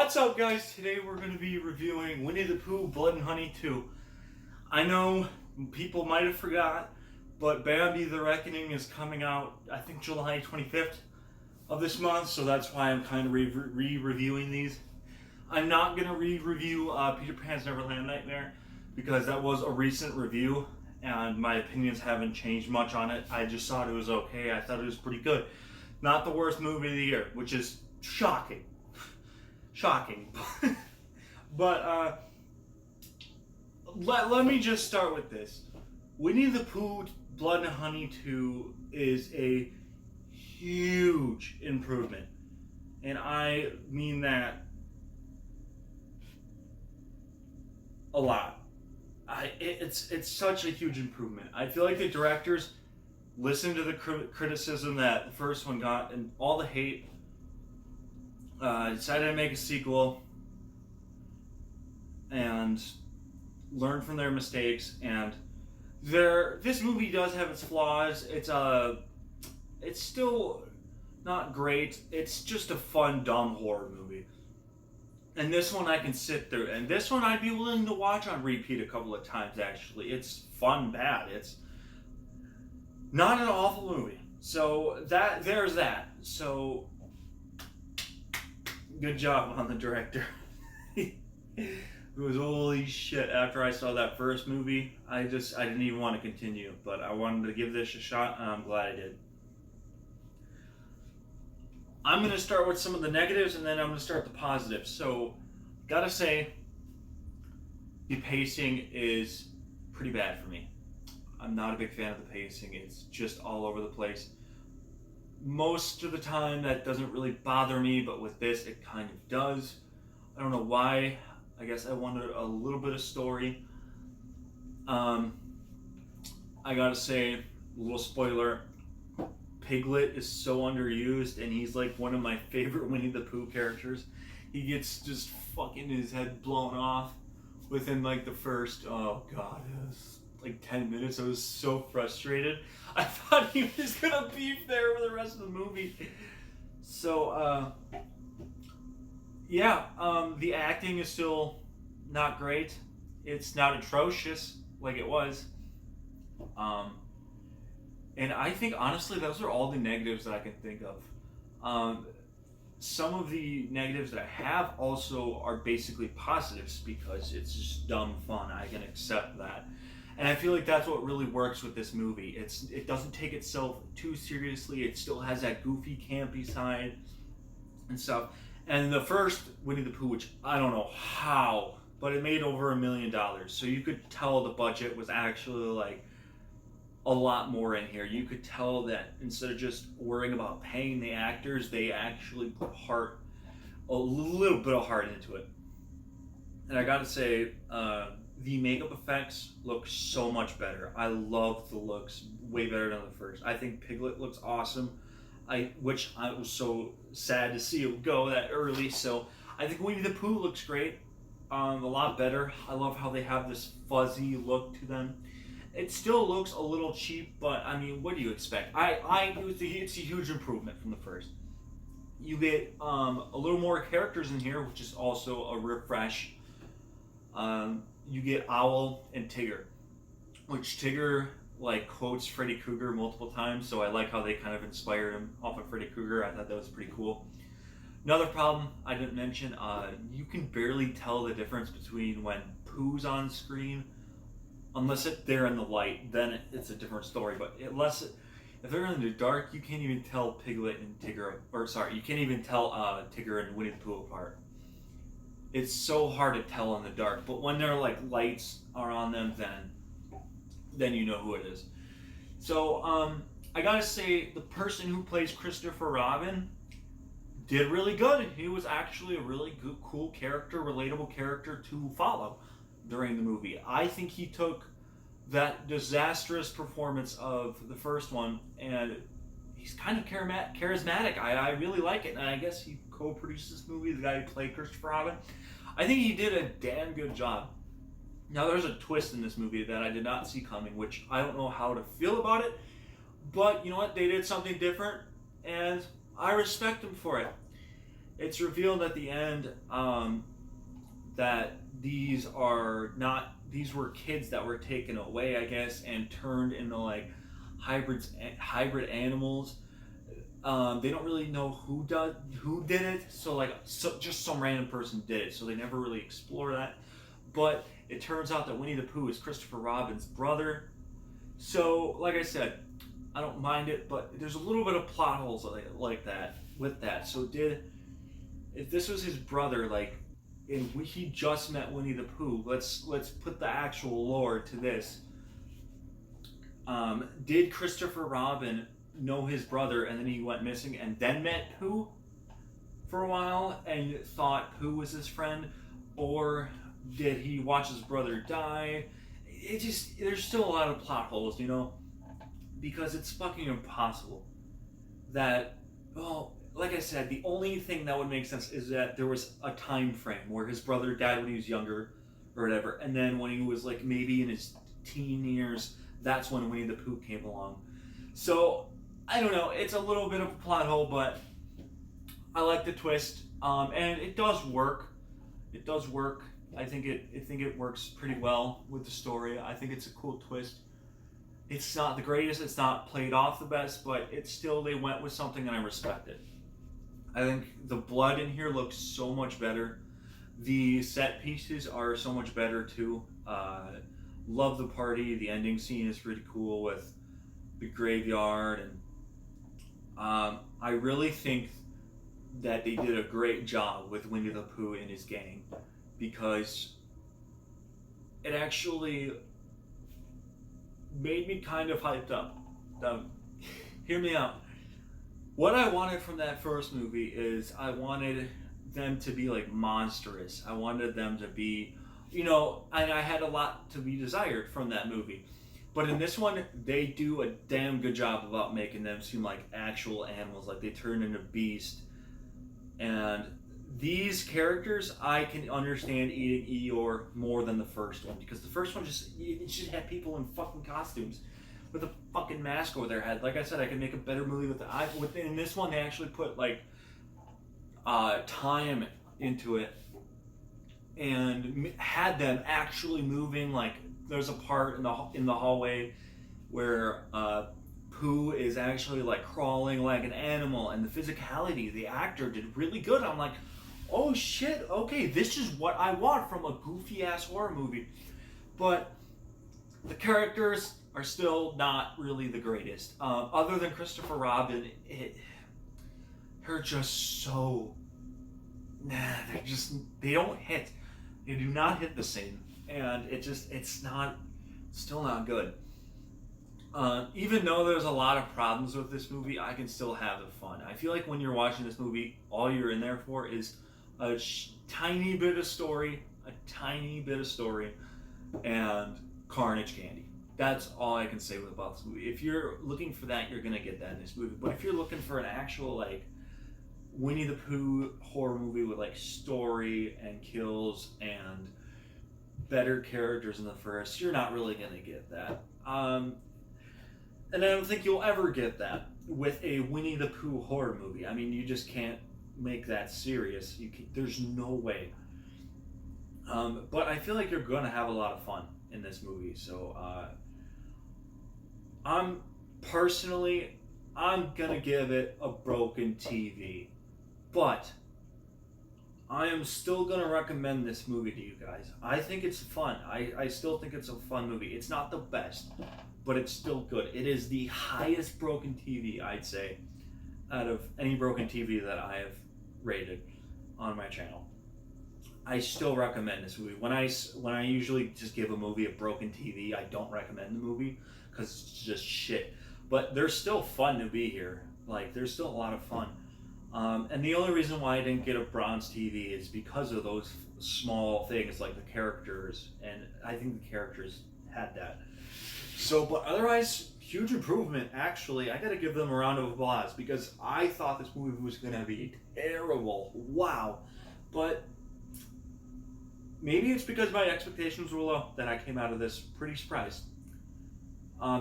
What's up, guys? Today we're going to be reviewing Winnie the Pooh Blood and Honey 2. I know people might have forgot, but Bambi the Reckoning is coming out, I think, July 25th of this month, so that's why I'm kind of re-reviewing these. I'm not going to re-review Peter Pan's Neverland Nightmare, because that was a recent review, and my opinions haven't changed much on it. I just thought it was okay. I thought it was pretty good. Not the worst movie of the year, which is shocking. Shocking. But let me just start with this. Winnie the Pooh Blood and Honey 2 is a huge improvement. And I mean that a lot. It's such a huge improvement. I feel like the directors listened to the criticism that the first one got and all the hate. Decided to make a sequel and learn from their mistakes. And this movie does have its flaws. It's still not great. It's just a fun, dumb horror movie. And this one I can sit through. And this one I'd be willing to watch on repeat a couple of times, actually. It's fun bad. It's not an awful movie. So there's that. So good job on the director. It was holy shit. After I saw that first movie, I didn't even want to continue, but I wanted to give this a shot, and I'm glad I did. I'm going to start with some of the negatives, and then I'm going to start the positives. So, gotta say, the pacing is pretty bad for me. I'm not a big fan of the pacing. It's just all over the place. Most of the time that doesn't really bother me, but with this it kind of does. I don't know why. I guess I wanted a little bit of story. I gotta say, a little spoiler, Piglet is so underused, and he's like one of my favorite Winnie the Pooh characters. He gets just fucking his head blown off within like the first, oh god, it was like 10 minutes. I was so frustrated. I thought he was gonna beef there for the rest of the movie. So, the acting is still not great. It's not atrocious like it was. And I think, honestly, those are all the negatives that I can think of. Some of the negatives that I have also are basically positives because it's just dumb fun. I can accept that. And I feel like that's what really works with this movie. It doesn't take itself too seriously. It still has that goofy, campy side and stuff. And the first Winnie the Pooh, which I don't know how, but it made over $1 million. So you could tell the budget was actually like a lot more in here. You could tell that instead of just worrying about paying the actors, they actually put a little bit of heart into it. And I gotta say, the makeup effects look so much better. I love the looks way better than the first. I think Piglet looks awesome, which I was so sad to see it go that early. So I think Winnie the Pooh looks great, a lot better. I love how they have this fuzzy look to them. It still looks a little cheap, but I mean, what do you expect? It's a huge improvement from the first. You get a little more characters in here, which is also a refresh. You get Owl and Tigger, which Tigger like quotes Freddy Krueger multiple times, so I like how they kind of inspired him off of Freddy Krueger. I thought that was pretty cool. Another problem I didn't mention, you can barely tell the difference between when Pooh's on screen, unless they're in the light, then it's a different story. But if they're in the dark, you can't even tell Piglet and Tigger, you can't even tell Tigger and Winnie the Pooh apart. It's so hard to tell in the dark, but when their like lights are on them, then you know who it is. So I gotta say, the person who plays Christopher Robin did really good. He was actually a really good, cool character, relatable character to follow during the movie. I think he took that disastrous performance of the first one, and he's kind of charismatic. I really like it, and I guess he co-produced this movie, the guy who played Christopher Robin. I think he did a damn good job. Now, there's a twist in this movie that I did not see coming, which I don't know how to feel about it, but you know what? They did something different, and I respect them for it. it's revealed at the end that these were kids that were taken away, I guess, and turned into like hybrid animals. They don't really know who did it, so just some random person did it. So they never really explore that. But it turns out that Winnie the Pooh is Christopher Robin's brother. So, like I said, I don't mind it, but there's a little bit of plot holes like that with that. So if this was his brother, like, and he just met Winnie the Pooh, let's put the actual lore to this. Did Christopher Robin know his brother, and then he went missing, and then met Pooh for a while, and thought Pooh was his friend, or did he watch his brother die? There's still a lot of plot holes, because it's fucking impossible that, well, like I said, the only thing that would make sense is that there was a time frame where his brother died when he was younger or whatever, and then when he was like maybe in his teen years, that's when Winnie the Pooh came along. So I don't know, it's a little bit of a plot hole, but I like the twist, and it does work. I think it works pretty well with the story. I think it's a cool twist. It's not the greatest, it's not played off the best, but it's still, they went with something and I respect it. I think the blood in here looks so much better. The set pieces are so much better too. Love the party. The ending scene is pretty cool with the graveyard, and I really think that they did a great job with Winnie the Pooh and his gang, because it actually made me kind of hyped up. Hear me out. What I wanted from that first movie is I wanted them to be like monstrous. I wanted them to be, and I had a lot to be desired from that movie. But in this one, they do a damn good job about making them seem like actual animals, like they turn into beasts. And these characters, I can understand eating Eeyore more than the first one, because the first one just had people in fucking costumes with a fucking mask over their head. Like I said, I could make a better movie with in this one, they actually put like time into it and had them actually moving. Like there's a part in the hallway where Pooh is actually like crawling like an animal, and the physicality, the actor did really good. I'm like, oh shit, okay, this is what I want from a goofy ass horror movie. But the characters are still not really the greatest. Other than Christopher Robin, they're just so, they don't hit. They do not hit the same, and it's still not good. Even though there's a lot of problems with this movie, I can still have the fun. I feel like when you're watching this movie, all you're in there for is a tiny bit of story, and carnage candy. That's all I can say about this movie. If you're looking for that, you're gonna get that in this movie. But if you're looking for an actual like Winnie the Pooh horror movie with like story and kills and better characters in the first, you're not really gonna get that. And I don't think you'll ever get that with a Winnie the Pooh horror movie. I mean, you just can't make that serious. There's no way. But I feel like you're gonna have a lot of fun in this movie. So I'm gonna give it a broken TV, but I am still gonna recommend this movie to you guys. I think it's fun. I still think it's a fun movie. It's not the best, but it's still good. It is the highest broken TV, I'd say, out of any broken TV that I have rated on my channel. I still recommend this movie. When I usually just give a movie a broken TV, I don't recommend the movie because it's just shit. But they're still fun to be here. Like, there's still a lot of fun. And the only reason why I didn't get a bronze TV is because of those small things, like the characters. And I think the characters had that. So, but otherwise, huge improvement, actually. I gotta give them a round of applause because I thought this movie was gonna be terrible. Wow. But maybe it's because my expectations were low that I came out of this pretty surprised.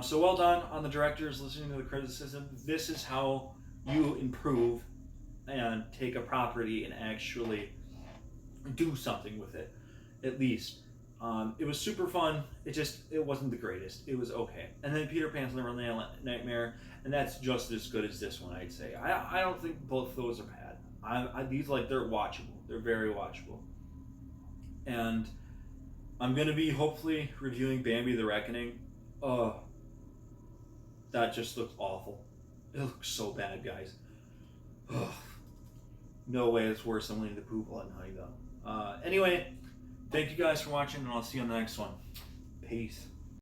So well done on the directors listening to the criticism. This is how you improve and take a property and actually do something with it, at least. It was super fun. It wasn't the greatest. It was okay. And then Peter Pan's Never Ending Nightmare, and that's just as good as this one, I'd say. I don't think both of those are bad. These they're watchable. They're very watchable. And I'm gonna be hopefully reviewing Bambi the Reckoning. That just looked awful. It looks so bad, guys. No way it's worse than Winnie the Pooh, Blood and Honey, though. Anyway, thank you guys for watching, and I'll see you on the next one. Peace.